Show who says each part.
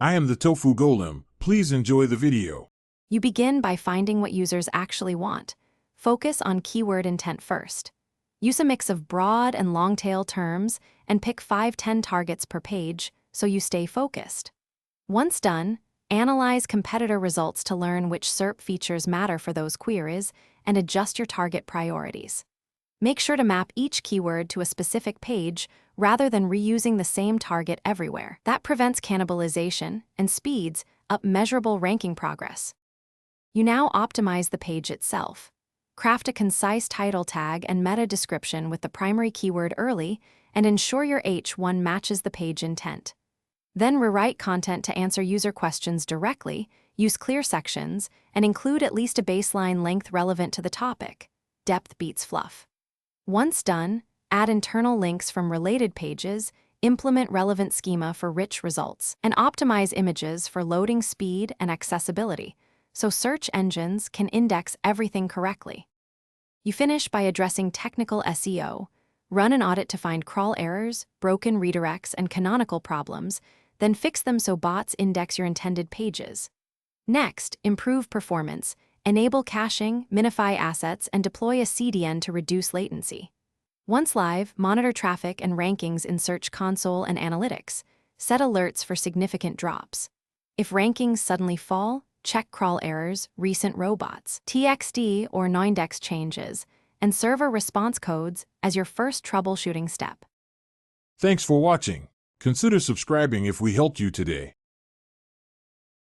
Speaker 1: I am the Tofu Golem. Please enjoy the video.
Speaker 2: You begin by finding what users actually want. Focus on keyword intent first. Use a mix of broad and long-tail terms and pick 5-10 targets per page so you stay focused. Once done, analyze competitor results to learn which SERP features matter for those queries and adjust your target priorities. Make sure to map each keyword to a specific page rather than reusing the same target everywhere. That prevents cannibalization and speeds up measurable ranking progress. You now optimize the page itself. Craft a concise title tag and meta description with the primary keyword early and ensure your H1 matches the page intent. Then rewrite content to answer user questions directly, use clear sections, and include at least a baseline length relevant to the topic. Depth beats fluff. Once done, add internal links from related pages, implement relevant schema for rich results, and optimize images for loading speed and accessibility, so search engines can index everything correctly. You finish by addressing technical SEO, run an audit to find crawl errors, broken redirects, and canonical problems, then fix them so bots index your intended pages. Next, improve performance, enable caching, minify assets, and deploy a CDN to reduce latency. Once live, monitor traffic and rankings in Search Console and Analytics. Set alerts for significant drops. If rankings suddenly fall, check crawl errors, recent robots, TXT or noindex changes, and server response codes as your first troubleshooting step.
Speaker 1: Thanks for watching. Consider subscribing if we helped you today.